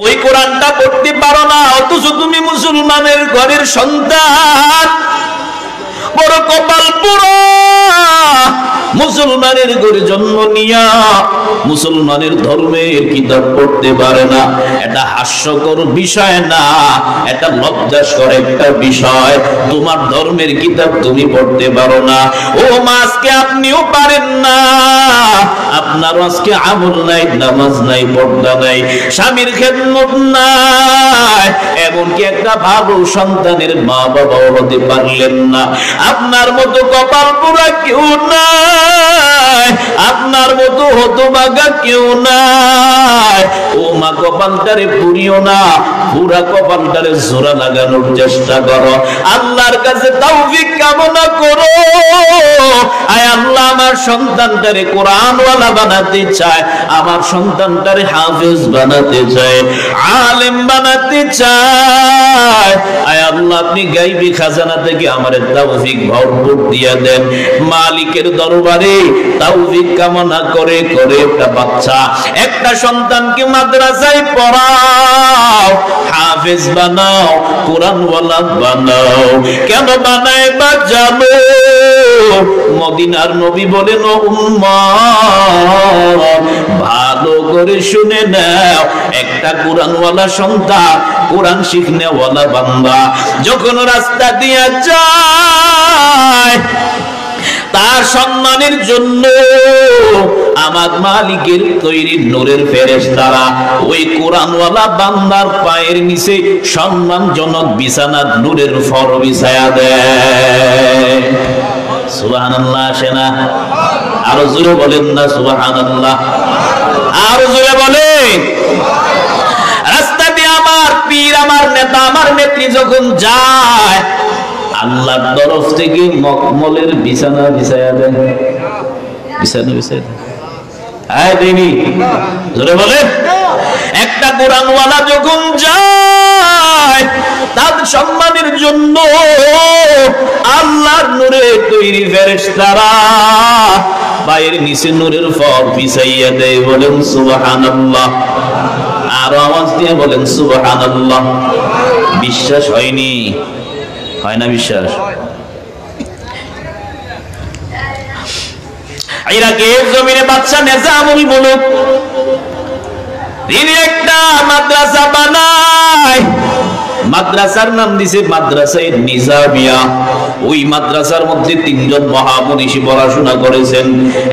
ওই কোরআনটা পড়তে পারো না, অথচ তুমি মুসলমানের ঘরের সন্তান। বড় কপাল পুরো, মুসলমানের ঘরে জন্ম নিয়া মুসলমানের ধর্মের কিতাব পড়তে পারে না। এটা হাস্যকর বিষয় না, এটা লজ্জাস্কর একটা বিষয়। তোমার ধর্মের কিতাব তুমি পড়তে পারো না। ও মা, আজকে আপনিও পারেন না, আপনার আজকে আমল নাই, নামাজ নাই, পর্দা নাই, স্বামীর খেদমত নাই, এমনকি একটা ভালো সন্তানের মা বাবাও হতে পারলেন না। আপনার মতো কপাল পুরা কেউ নাই, আপনার মতো হতভাগা কেউ নাই। ও মা, কপালটারে পুরিও না, পুরা কপালটারে জোড়া লাগানোর চেষ্টা করো। আল্লাহর কাছে তৌফিক কামনা করো। আয় আল্লাহ, আমার সন্তানটারে কোরআনওয়ালা বানাতে চায়, আমার সন্তানটারে হাফেজ বানাতে চায়, আলেম বানাতে চায়। আয় আল্লাহ, আপনি গায়বী খাজানা থেকে আমার তৌফিক ভরপুর দিয়া দেন। মালিকের দরবারে তৌফিক কামনা করে করে একটা বাচ্চা, একটা সন্তানকে মাদ্রাসায় পড়াও, হাফেজ বানাও, কোরআনওয়ালা বানাও। কেন বানায় বা জানো? মদিনার নবী বলেন, ও উম্মত, ভালো করে শুনে নাও, একটা কোরআনওয়ালা সন্তান, কোরআন শিখনেওয়ালা বান্দা যখন রাস্তা দিয়ে যায়, তার সম্মানের জন্য আমার মালিকের তৈরি নূরের ফেরেশতারা ওই কোরআনওয়ালা বান্দার পায়ের নিচে সম্মানজনক বিছানা নূরের ফর বিছায়া দেয়। সুবহানাল্লাহ আসে না? আরো জোরে বলেন না সুবহানাল্লাহ, আরো জোরে বলেন। রাস্তা দিয়ে আমার পীর, আমার নেতা, আমার নেত্রী যখন যায়, আল্লাহর তরফ থেকে মখমলের বিছানা বিছায়া দেন, বিছানা বিছায়া দেন। আয় দেনি জোরে বলেন। একটা কোরআনওয়ালা যখন যায়, তার সম্মানের জন্য আল্লাহর নূরে তৈরি ফেরেশতারা পায়ের নিচে নূরের ফর বিছাইয়া দেয়। বলেন সুবহানাল্লাহ, আরো আওয়াজ দিয়ে বলেন সুবহানাল্লাহ। বিশ্বাস হয়নি? হয় না বিশ্বাস? ইরাকের জমিনে বাদশা নিজামুল মুলুক তিনি একটা মাদ্রাসা বানায়। মাদ্রাসার নাম দিছে মাদ্রাসায়ে নিজামিয়া। ওই মাদ্রাসার মধ্যে তিনজন মহামনীষী পড়াশোনা করেছেন।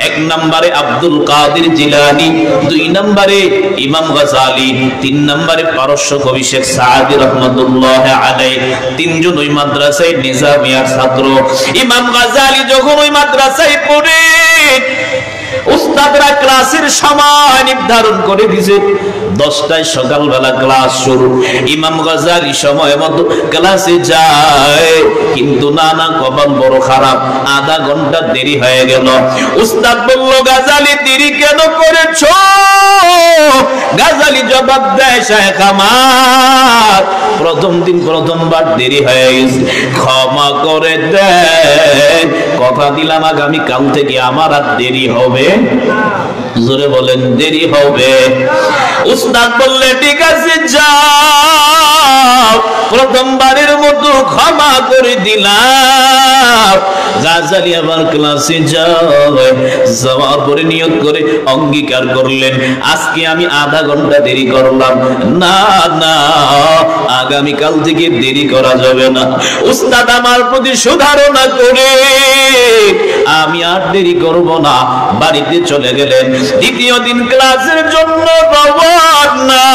এক নম্বরে আব্দুল কাদের জিলানী, দুই নম্বরে ইমাম গাজালি, তিন নম্বরে পারস্য কবি শেখ সাদি রহমাতুল্লাহ আলাইহি। তিনজন ওই মাদ্রাসায়ে নিজামিয়ার ছাত্র। ইমাম গাজালি যখন ওই মাদ্রাসায় পড়ে, উস্তাদরা ক্লাসের সময় নির্ধারণ করে দিয়েছে 10টায় সকালবেলা ক্লাস শুরু। ইমাম গাজালি সময় মতো ক্লাসে যায়, কিন্তু না কপাল বড় খারাপ, আধা ঘন্টা দেরি হয়ে গেল। উস্তাদ বলল, গাজালি দেরি কেন করেছো? গাজালি জবাব দেয়, শায়েখ আমার প্রথম দিন প্রথমবার দেরি হয়ে গেছে, ক্ষমা করে দেন, কথা দিলাম আগামী কাল থেকে আমার আর দেরি হবে। জোরে বলেন, দেরি হবে। উস্তাদ বললে, ঠিক আছে যাও, প্রথমবারের মতো ক্ষমা করে দিলাম। গাজালি আবার ক্লাসে যাওয়ার পরে নিয়ত করে অঙ্গীকার করলেন, আজকে আমি আধা ঘন্টা দেরি করলাম, না না আগামীকাল থেকে দেরি করা যাবে না। উস্তাদ আমার প্রতি সুধারণা করে আমি আর দেরি করব না, বাড়িতে চলে গেলেন। দ্বিতীয় দিন ক্লাসের জন্য রওনা,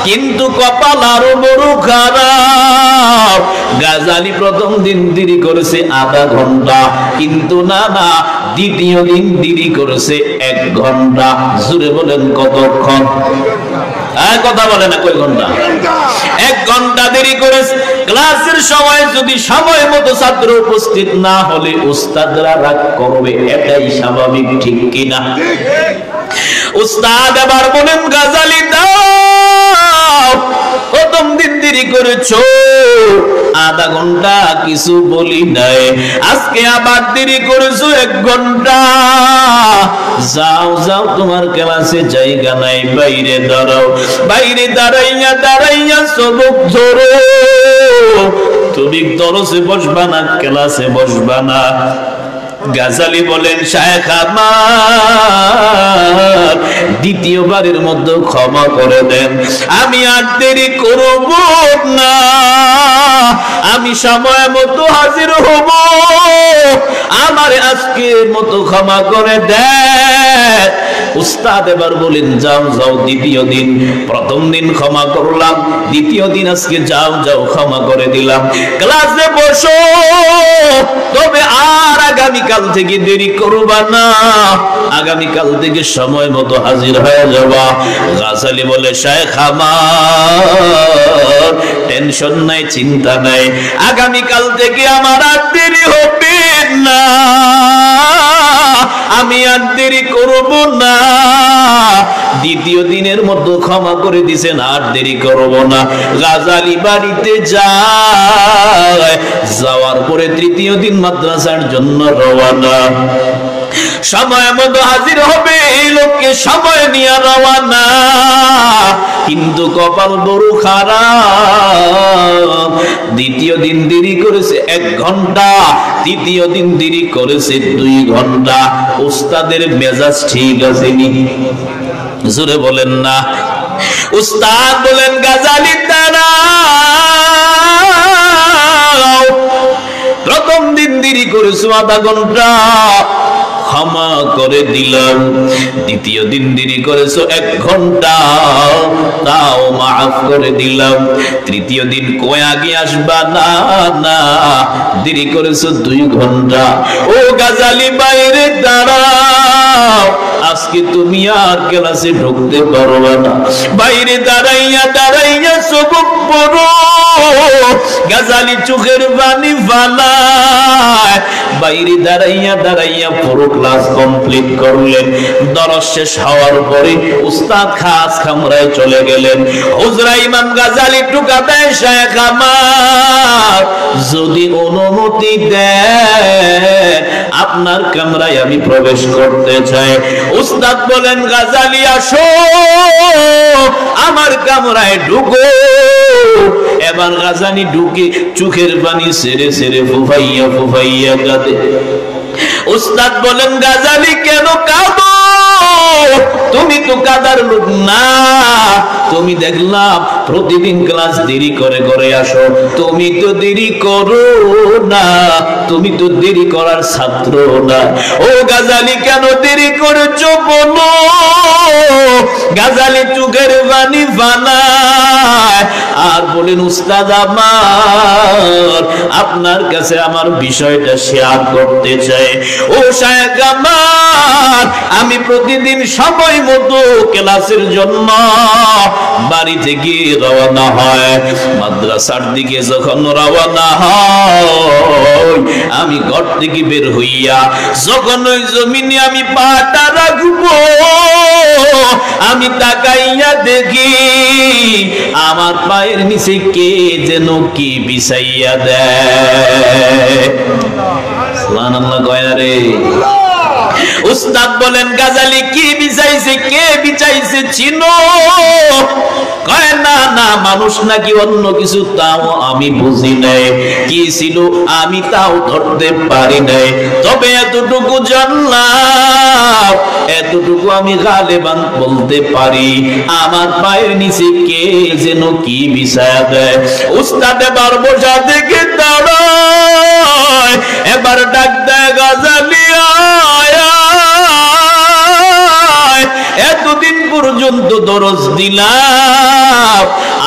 কিন্তু কপাল আরো বড় খারাপ। গাজালি প্রথম দিন দেরি করেছে আধা ঘন্টা, কিন্তু না না দ্বিতীয় দিন দেরি করেছে 1 ঘন্টা। জোরে বলেন কতক্ষণ? কথা বলে না, কয় ঘন্টা? 1 ঘন্টা দেরি করেছে। ক্লাসের সময় যদি সময় মতো ছাত্র উপস্থিত না হলে উস্তাদরা রাগ করবে, এটাই স্বাভাবিক, ঠিক কিনা? উস্তাদ আবার বলেন, গাজালি দাও, প্রথম দিন দেরি করেছো, আধা ঘন্টা কিছু বলি নাই, আজকে আবার দেরি করেছো 1 ঘন্টা। যাও যাও, তোমার ক্লাসে জায়গা নাই, বাইরে দাঁড়াও। বাইরে দাঁড়াইয়া সবক ধরো। তুমি দরসে বসবা না, ক্লাসে বসবা না। গাজালি বলেন, শায়েখ আমার দ্বিতীয়বারের মধ্যে ক্ষমা করে দেন, আমি আর দেরি করব না, আমি সময় মতো হাজির হব, আমার আজকের মতো ক্ষমা করে দেন। উস্তাদ এবার বলেন, যাও যাও, দ্বিতীয় দিন, প্রথম দিন ক্ষমা করলাম, দ্বিতীয় দিন আজকে যাও যাও, ক্ষমা করে দিলাম, ক্লাসে বসো, তবে আর আগামীকাল থেকে দেরি করবা না, আগামীকাল থেকে সময় মতো হাজির হয়ে যাবা। গাজালি বলে, শায়েখ আমার টেনশন নাই, চিন্তা নাই, আগামীকাল থেকে আমার আর দেরি হবে না, আমি আর দেরি করব না। দ্বিতীয় দিনের মধ্যে ক্ষমা করে দিছেন, আর দেরি করব না। গাজালি বাড়িতে যায়, যাওয়ার পরে তৃতীয় দিন মাদ্রাসার জন্য রওনা। সময় মতো হাজির হবে এই লোককে সময় নিয়ে রওনা, কিন্তু কপাল বড় খারাপ। দ্বিতীয় দিন দেরি করেছে 1 ঘন্টা, তৃতীয় দিন দেরি করেছে 2 ঘন্টা। উস্তাদের মেজাজ ঠিক আছে নি? জোরে বলেন না। উস্তাদ বলেন, গাজালি দাঁড়াও, প্রথম দিন দেরি করেছো আধা ঘন্টা, ক্ষমা করে দিলাম। দ্বিতীয় দিন দেরি করেছো 1 ঘন্টা, তাও মাফ করে দিলাম। তৃতীয় দিন কই আগে আসবা না, না দেরি করেছো 2 ঘন্টা। ও গাজালি বাইরে দাঁড়াও, আজকে তুমি আর ক্লাসে ঢুকতে পারবে না, বাইরে দাঁড়াইয়া সবক পড়ো। গাজালি চোখের পানি ফালায়, বাইরে দাঁড়াইয়া পুরো ক্লাস কমপ্লিট করলেন। দরস শেষ হওয়ার পরে উস্তাদ খাস কামরায় চলে গেলেন। হুজরা ইমাম গাজালি টুকা দেয়, শায়েখ আমার যদি অনুমতি দেন আপনার কামরায় আমি প্রবেশ করতে চাই। উস্তাদ বলেন, গাজালি আসো, আমার কামরায় ঢুকো। এবার গাজালি ঢুকে চোখের পানি ছেড়ে ছেড়ে ফুফাইয়া কাঁদে। উস্তাদ বলেন, গাজালি কেন কাঁদো? তুমি তো কাদার লোক না, তুমি দেখলাম প্রতিদিন ক্লাস দেরি করে আসো, তুমি তো দেরি করো না, তুমি তো দেরি করার ছাত্র না। ও গাজালি কেন দেরি করেছো বলো? গাজালি চোখের পানি ফালায় আর বলেন, উস্তাদ আমার আপনার কাছে আমার বিষয়টা শেয়ার করতে চাই। ও শায়েখ আমার, আমি প্রতিদিন সময় মতো ক্লাসের জন্য বাড়ি থেকে রওনা হয়, মাদ্রাসার দিকে যখন রওনা হয়, আমি ঘর থেকে বের হইয়া যখন ওই জমিনে আমি পাটা রাখবো, আমি তাকাইয়া দেখি আমার পায়ের নিচে কে যেন কি বিছাইয়া দেয়। সুবহানাল্লাহ কয় না রে? উস্তাদ বলেন, গাজালি কি বিছাইছে, কে বিছাইছে চিনো? কয় না না, মানুষ নাকি অন্য কিছু তাও আমি বুঝি নাই, কি ছিল আমি তাও ধরতে পারি নাই, তবে এতটুকু জানলাম, এতটুকু আমি গালেবান বলতে পারি, আমার পায়ের নিচে কে যেন কি বিছায়া দেয়। উস্তাদ এবার বসা থেকে দাঁড়ায়, এবার ডাক দেয়, গাজালি এতদিন পর্যন্ত দরস দিলাম,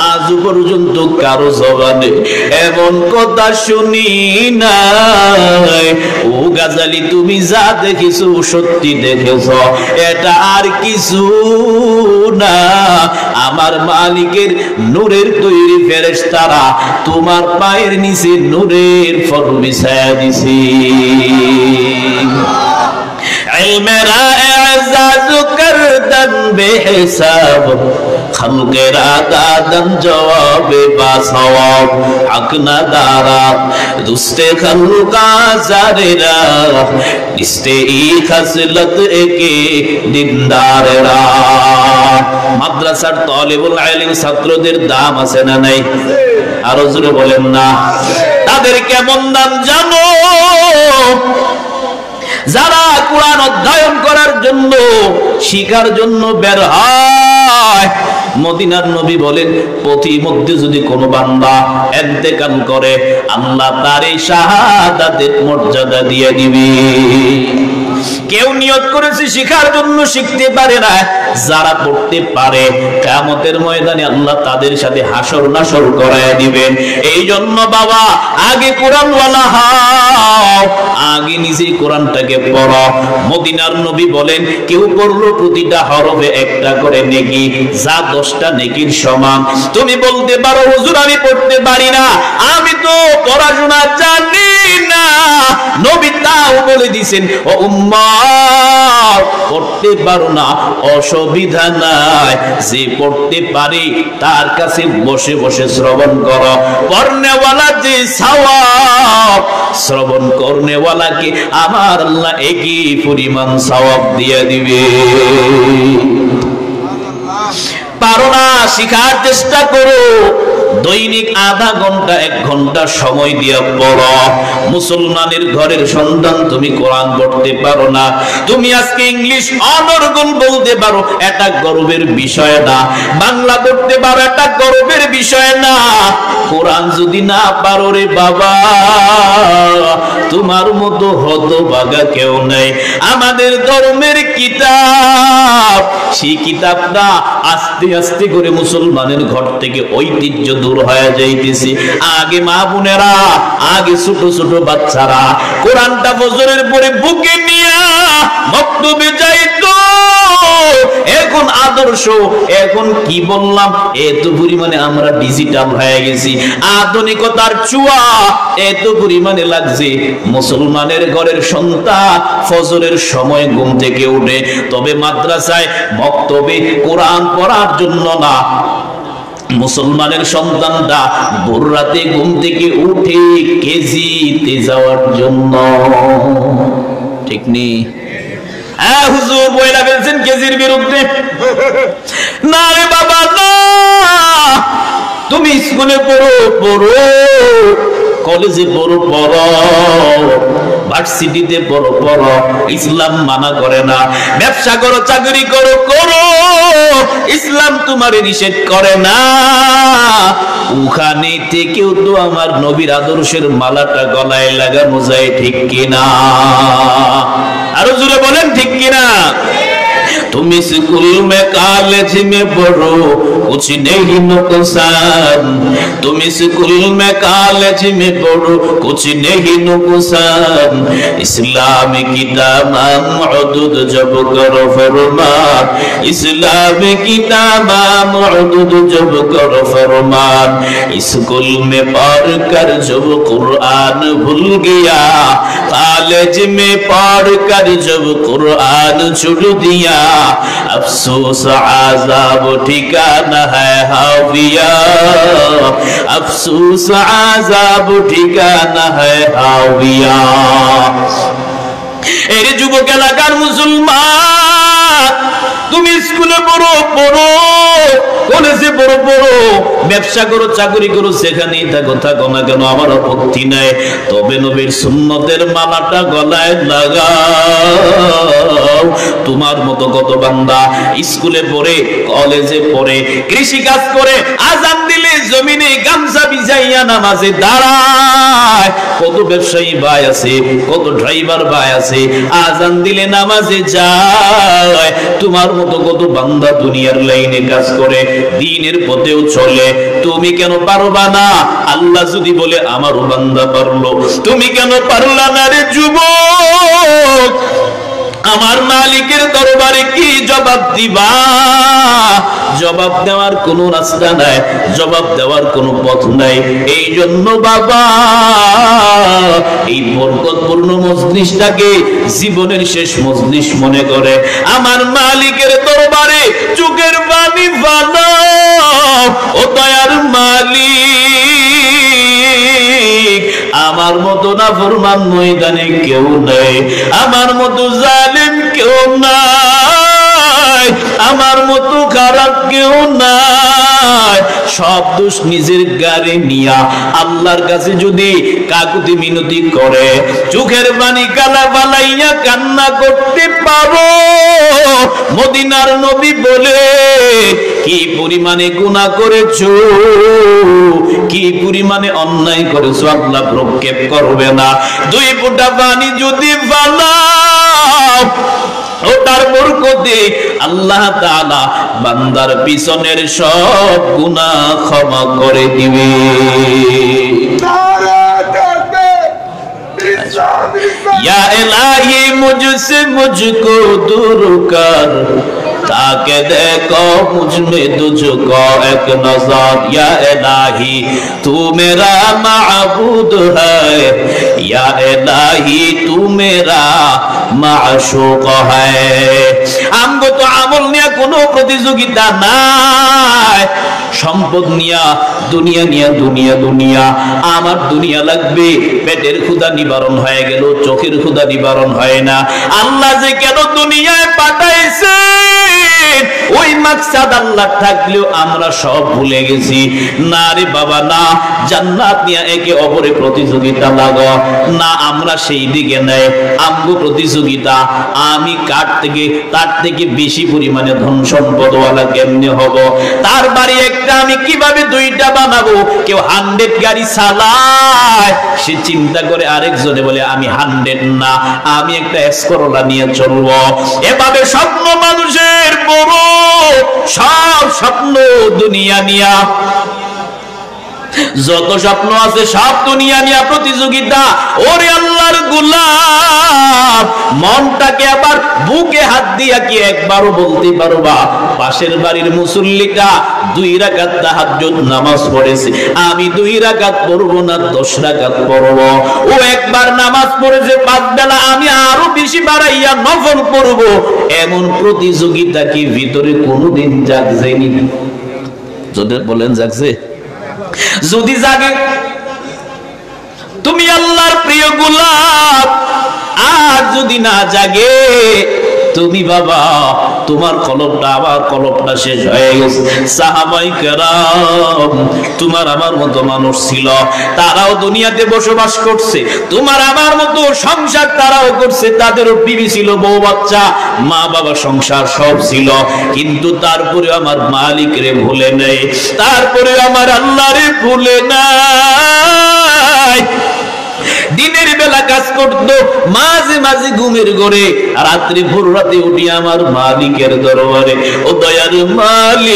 আজ পর্যন্ত কারো জবানে এমন কথা শুনি নাই। ও গাজালি, তুমি যা দেখেছো সত্যি দেখেছ, এটা আর কিছু না, আমার মালিকের নূরের তৈরি ফেরেশতারা তোমার পায়ের নিচে নূরের ফল বিছায়া দিছে। ইলমেরা এজাজ করদন বেহিসাব খালকেরা দাদন জবাবে বা সওয়াব হক না দারাত দুস্তে খালকা জারেরা ইস্তে ই খাসলত একে দিনদারেরা। মাদ্রাসার তালিবুল ইলম ছাত্রদের দাম আছে না নাই? আরো জোরে বলেন না। তাদের কেমন দাম জানো? যারা কোরআন অধ্যয়ন করার জন্য শিখার জন্য বের হয়, মদিনার নবী বলেন প্রতিমধ্যে যদি কোনো বান্দা ইন্তেকাল করে আল্লাহ তার এই শাহাদাতের মর্যাদা দিয়ে দিবে। কেউ নিয়ত করেছে শিখার জন্য শিখতে পারে না, যারা পড়তে পারে কিয়ামতের ময়দানে আল্লাহ তাদের সাথে হাসর নাসর করায় দিবেন। এই জন্য বাবা আগে কোরআনওয়ালা হও, আগে নিজে কোরআনটাকে পড়ো। মদিনার নবী বলেন কেউ পড়লো প্রতিটা হরফে একটা করে নেকি, যা 10টা নেকির সমান। তুমি বলতে পারো হুজুর আমি পড়তে পারি না, আমি তো পড়াশোনা জানি না। নবী তাও বলে দিয়েছেন ও উম্মত পড়তে পারো না অসুবিধা নাই, যে পড়তে পারে তার কাছে বসে বসে শ্রবণ করো। পড়নেওয়ালা যে সওয়াব, শ্রবণ করনেওয়ালাকে আমার আল্লাহ একই পরিমাণ সওয়াব দিয়ে দিবে। পারো না শিখার চেষ্টা করো, দৈনিক আধা ঘন্টা 1 ঘন্টা সময় দিয়ে পড়ো। মুসলমানের ঘরের সন্তান তুমি কোরআন পড়তে পারো না, তুমি আজকে ইংলিশ অনর্গল বলতে পারো, এটা গর্বের বিষয় না। বাংলা পড়তে পারো, এটা গর্বের বিষয় না। কোরআন যদি না পারো রে বাবা, তোমার মতো হতভাগা কেউ নাই। আমাদের ধর্মের কিতাব, সেই কিতাবটা আস্তে আস্তে করে মুসলমানের ঘর থেকে ঐতিহ্য দূর হয়ে যাইতেছে। আগে মা বোনেরা, আগে ছোট ছোট বাচ্চারা কোরআনটা ফজরের পরে বুকে নিয়ে মক্তবে যাইতো। এখন আদর্শ, এখন কি বললাম, এত পরিমাণে আমরা ডিজিটাল হয়ে গেছি, আধুনিকতার ছোঁয়া এত পরিমাণে লাগছে। মুসলমানের ঘরের সন্তান ফজরের সময় ঘুম থেকে উঠে, তবে মাদ্রাসায় মক্তবে কোরআন পড়ার জন্য না, মুসলমানের সন্তানটা ভোর রাতে ঘুম থেকে উঠে কেজিতে যাওয়ার জন্য। ঠিক নেই? হ্যাঁ হুজুর বইলা ফেলছেন কেজির বিরুদ্ধে। না রে বাবা না, তুমি স্কুলে পড়ো, কলেজে পড়ো, ভার্সিটিতে পড়ো, ইসলাম মানা করে না। ব্যবসা করো, চাকরি করো, ইসলাম তোমারে নিষেধ করে না। ওখানে থেকেও তো আমার নবীর আদর্শের মালাটা গলায় লাগানো যায়, ঠিক কিনা? আরো জোরে বলেন ঠিক কিনা? तुम स्कूल में कॉलेज में पढ़ो कुछ नहीं नुकसान, तुम स्कूल में कॉलेज में पढ़ो कुछ नहीं नुकसान, इस्लाम की तमाम हुदूद जब करो फरमान, इस्लाम की तमाम हुदूद जब करो फरमान, स्कूल में पढ़ कर जब कुरान भूल गया, कॉलेज में पढ़ कर जब कुरान छोड़ दिया, अफसोस आज़ाब ठिकाना है हाविया, अफसोस आज़ाब ठिकाना है हाविया। এর যুবক এলাকার মুসলমান, তুমি স্কুলে পড়ো, কলেজে পড়ো, ব্যবসা করো, চাকরি করো, সেখানেই থাকো না কেন, আমার আপত্তি নাই। তবে নবীর সুন্নতের মালাটা গলায় লাগাও। তোমার মতো কত বান্দা স্কুলে পড়ে, কলেজে পড়ে, কৃষি কাজ করে, আজান দিলে জমিনে গামছা বিছাইয়া নামাজে দাঁড়ায়। কত ব্যবসায়ী ভাই আছে, কত ড্রাইভার ভাই আছে, আজান দিলে নামাজে যায়। তোমার মতো কত বান্দা দুনিয়ার লাইনে কাজ করে, দ্বীনের পথেও চলে। তুমি কেন পারবা না? আল্লাহ যদি বলে আমারও বান্দা পারলো, তুমি কেন পারলা না রে যুবক? আমার মালিকের দরবারে কি জবাব দিবা? জবাব দেওয়ার কোনো রাস্তা নাই, জবাব দেওয়ার কোনো পথ নাই। এই জন্য বাবা এই বরকতপূর্ণ মজলিসটাকে জীবনের শেষ মজলিস মনে করে আমার মালিকের দরবারে চোখের পানি ফেলাও। ও দয়ার মালিক, আমার মতো নাফরমান ময়দানে কেউ নাই, আমার মতো জালেম কেউ নাই, আমার মতো খারাপ কেউ নাই। সব দোষ নিজের গাড়ি নিয়া আল্লাহর কাছে যদি কাকুতি মিনতি করে, চোখের পানি কালা বালাইয়া কান্না করতে পারো, মদিনার নবী বলে কি পরিমাণে গুনাহ করেছো, কি পরিমাণে অন্যায় করেছো, আল্লাহ প্রক্ষেপ করবে না। 2 ফোঁটা পানি যদি ফালাও, ওটার বরকতে আল্লাহ তাআলা বান্দার পিছনের সব গুনাহ ক্ষমা করে দিবে। या इलाही मुझसे मुझको दूर कर, ताकि देखो मुझ में तुझको एक नजर। या इलाही तू मेरा माबूद है, या इलाही तू मेरा माशूक है। আমগো তো আমল নিয়ে কোনো প্রতিযোগিতা নাই, সম্পদ নিয়া দুনিয়া নিয়া দুনিয়া আমার দুনিয়া লাগবে, পেটের ক্ষুধা নিবারণ হয়ে গেল, চোখের ক্ষুধা নিবারণ হয় না। আল্লাহ যে কেন দুনিয়ায় পাঠাইছে ওই মাকসাদ আল্লাহ থাকলেও আমরা সব ভুলে গেছি। না রে বাবা না, জান্নাত নিয়ে একে অপরে প্রতিযোগিতা লাগো না, আমরা সেই দিকে নেই। আমগো প্রতিযোগিতা আমি কার থেকে তার থেকে বেশি পরিমাণে ধন সম্পদওয়ালা কেমনে হব, তার বাড়ি একটা আমি কিভাবে 2টা বানাবো। কেউ 100 গাড়ি চালায়, সে চিন্তা করে আরেকজনে বলে আমি 100 না, আমি একটা এসকরোলা নিয়ে চলবো। এভাবে স্বপ্ন মানুষের বড়, সব স্বপ্ন দুনিয়া নিয়া, যত স্বপ্ন আছে সব দুনিয়া নিয়া প্রতিযোগিতা। ওরে আল্লাহর গোলাম, মনটাকে আবার বুকে হাত দিয়া কি একবারও বলতে পারবা পাশের বাড়ির মুসল্লিটা 2 রাকাত তাহাজ্জুদ নামাজ পড়েছে, আমি 2 রাকাত পড়বো না 10 রাকাত পড়বো। ও একবার নামাজ পড়েছে 5 বেলা, আমি আরো বেশি বাড়াইয়া নফল পড়বো। এমন প্রতিযোগিতা কি ভিতরে কোনোদিন জাগছেনি? যদি বলেন জাগছে? যদি জাগে, তুমি আল্লাহর প্রিয় গোলাম। আর যদি না জাগে, তুমি বাবা তোমার কলবটা, আমার কলবটা শেষ হয়ে গেছে। সাহাবায়ে কেরাম তোমার আমার মতো মানুষ ছিল, তারাও দুনিয়াতে বসবাস করছে, তোমার আমার মতো সংসার তারাও করছে, তাদেরও বিবি ছিল, বউ বাচ্চা, মা বাবা, সংসার সব ছিল, কিন্তু তারপরে আমার মালিকরে ভুলে নেই, তারপরে আমার আল্লাহরে ভুলে নাই। দিনের বেলা কাজ করত, মাঝে মাঝে ঘুমের ঘরে, রাত্রি ভোর রাতে উঠি আমার মালিকের দরবারে, ও দয়ার মালিক,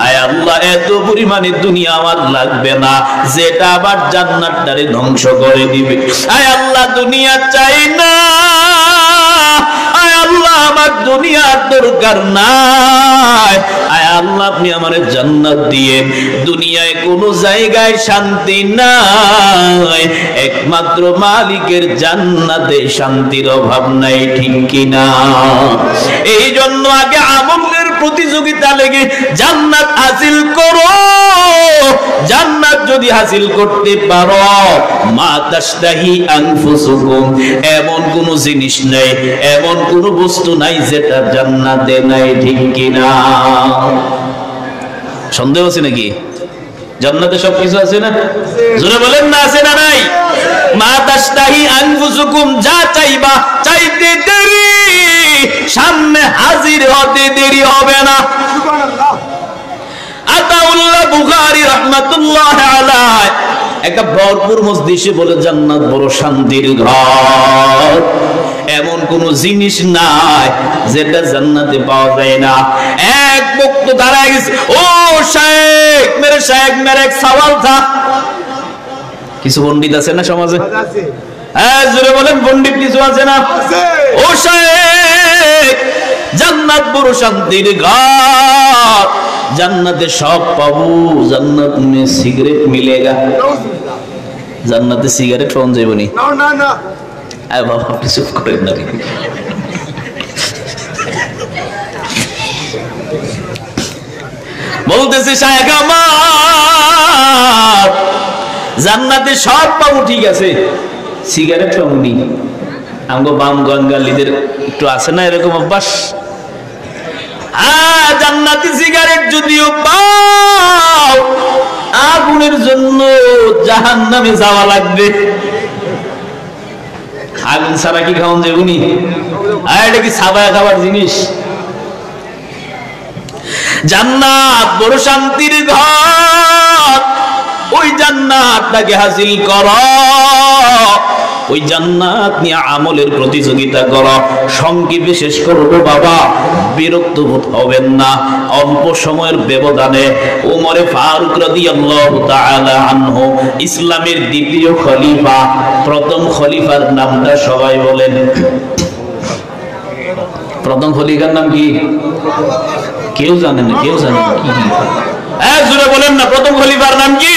আয় আল্লাহ এত পরিমাণে দুনিয়া আমার লাগবে না যেটা আবার জান্নাতটারে ধ্বংস করে দিবে। আয় আল্লাহ দুনিয়া চাই না, আয় আল্লাহ আমার দুনিয়ার দরকার নাই, আয় আল্লাহ আপনি আমারে জান্নাত দিয়ে। দুনিয়ায় কোনো জায়গায় শান্তি নাই, একমাত্র মালিকের জান্নাতে শান্তির অভাব নাই, ঠিক কিনা? এই জন্য আগে আমলের প্রতিযোগিতা লেগে জান্নাত হাসিল করো। জান্নাত যদি হাসিল করতে পারো, মা তাশতাহি আনফুসুকুম, এমন কোন জিনিস নাই, এমন কোন বস্তু নাই যেটা জান্নাতে নাই, ঠিক কিনা? সন্দেহ আছে নাকি? জান্নাতে সবকিছু আছে না? জোরে বলেন না, আছে না নাই? মা তাশতাহি আনফুসুকুম, যা চাইবা চাইতে দেরি, সামনে হাজির হতে দেরি হবে না। সুবহানাল্লাহ। আতাউল্লাহ বুখারী রাহমাতুল্লাহ আলাইহি একটা ভরপুর মজলিসে বলে জান্নাত বড় শান্তির ঘর, এমন কোন জিনিস নাই যেটা জান্নাতে পাওয়া যায় না। এক বক্তা দাঁড়ায় গেছে, ও শেখ মেরে এক সওয়াল থা। কিছু পণ্ডিত আছে না সমাজে, হ্যাঁ জোরে বলেন পণ্ডিত কিছু আছে না? ও শায়েখ, জান্নাত বড় শান্তির ঘর, জান্নাতে সব পাবো, জান্নাত মে সিগারেট মিলেগা। জান্নাতে সিগারেট পাওয়া যাবে নি? না না, আরে বাবা আপনি চুপ করেন না। বলতেছে শায়েখ আমার, জান্নাতে সব পাবো ঠিক আছে, সিগারেট পাবো নি? আমগো বাম গঙ্গালীদের একটু আছে না এরকম অভ্যাস? হ্যাঁ, জান্নাতি সিগারেট যদিও পাও, আগুনের জন্য জাহান্নামে যাওয়া লাগবে। আগুন ছাড়া কি খাওয়া যাবে নি? এটা কি সাবায়া খাবার জিনিস? জান্নাত বড় শান্তির ঘর, ওই জান্নাতটাকে হাসিল করো, ওই জান্নাত নিয়ে আমলের প্রতিযোগিতা করো। সংক্ষেপে শেষ করবো বাবা, বিরক্ত বোধ হবেন না। অল্প সময়ের ব্যবধানে ওমরে ফারুক রাদিয়াল্লাহু তাআলা আনহু, ইসলামের দ্বিতীয় খলিফা, প্রথম খলিফার নামটা সবাই বলেন। প্রথম খলিফার নাম কি? কেউ জানে না? কেউ জানে না? কি জোরে বলেন না, প্রথম খলিফার নাম কি?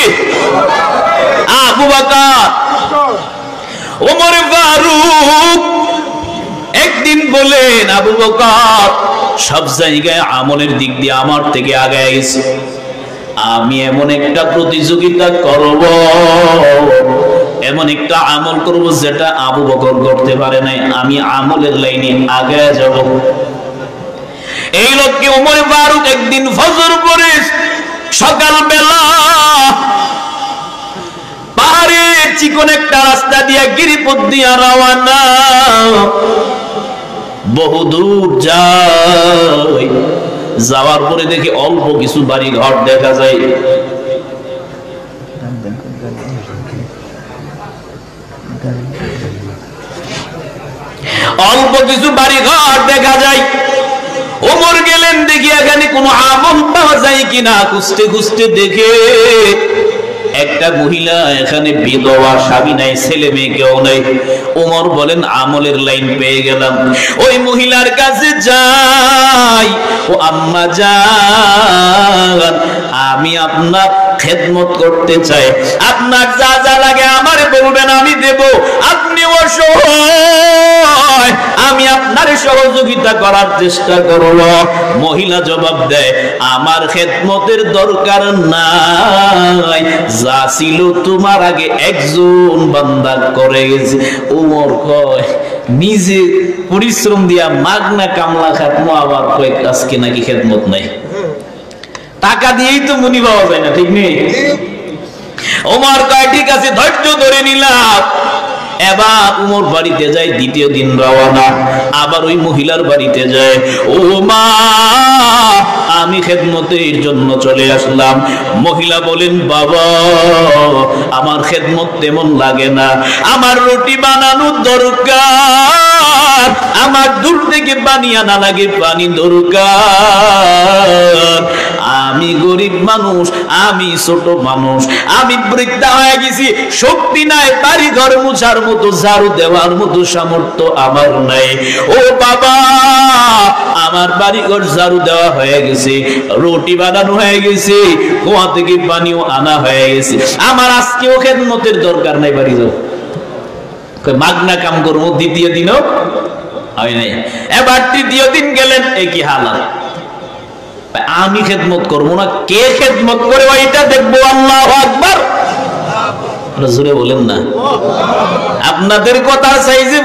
আবু বকর। ওমর ফারুক একদিন বলেন, আবু বকর সব জায়গায় আমলের দিক দিয়ে আমার থেকে আগে গেছে, আমি এমন একটা প্রতিযোগিতা করব, এমন একটা আমল করব যেটা আবু বকর করতে পারে নাই, আমি আমলের লাইনে আগে যাব। এই লোককে ওমর ফারুক একদিন ফজর পরে সকাল বেলা পাহাড়ের চিকন একটা রাস্তা দিয়ে গিরিপথ দিয়া রওয়ানা, বহুদূর যায়, যাওয়ার পরে দেখি অল্প কিছু বাড়ি ঘর দেখা যায়। অল্প কিছু বাড়ি ঘর দেখা যায়। ওমর গেলেন দেখি এখানে কোনো আমল পাওয়া যায় কিনা, খুঁজতে খুঁজতে দেখে একটা মহিলা এখানে বিধবা, স্বামী নাই, ছেলে মেয়ে কেউ নাই। ওমর বলেন আমলের লাইন পেয়ে গেলাম। ওই মহিলার কাছে যাই, ও আম্মা জান, আমি আপনার খেদমত করতে চাই, আপনার যা যা লাগে আমারে বলবেন, আমি দেব। আপনি অসহায়, আমি আপনার সহযোগিতা করার চেষ্টা করব। মহিলা জবাব দেয়, আমার খেদমতের দরকার নাই, যা ছিল তোমার আগে একজন বান্দা করে গেছে। ওমর কয়, নিজে পরিশ্রম দিয়া মাগনা কামলা খাতমো, আবার কয়েক আজকে নাকি খেদমত নাই। টাকা দিয়েই তো মুনি পাওয়া যায় না, ঠিক নেই? ওমর কয় ঠিক আছে, ধৈর্য ধরে নিলাম। এবার উমর বাড়িতে যায়, দ্বিতীয় দিন রওনা, আবার ওই মহিলার বাড়িতে যায়। ও মা, আমি খেদমতের জন্য চলে আসলাম। মহিলা বলেন, বাবা আমার খেদমত তেমন লাগে না, আমার রুটি বানানোর দরকার, আমার দূর থেকে পানি আনা লাগে, পানি দরকার। আমি গরিব মানুষ, আমি ছোট মানুষ, আমি বৃদ্ধা হয়ে গেছি, শক্তি নাই বাড়ি ঘর মুছার মতো, ঝাড়ু দেওয়ার মতো সামর্থ্য আমার নাই। ও বাবা, আমার বাড়ি ঘর ঝাড়ু দেওয়া হয়ে গেছে, রুটি বানানো হয়ে গেছে, কুয়া থেকে পানিও আনা হয়ে গেছে, আমার আজকেও খেদমতের দরকার নাই, বাড়ি যাও। মাগনা কাম করবো। দ্বিতীয় দিনও হয় নাই। এবার তৃতীয় দিন গেলেন, একই হালাত। আমি খেদমত করবো না, কে খেদমত করে ওইটা দেখবো। আল্লাহু আকবার। জোরে বলেন না, আপনাদের কথা চাই যে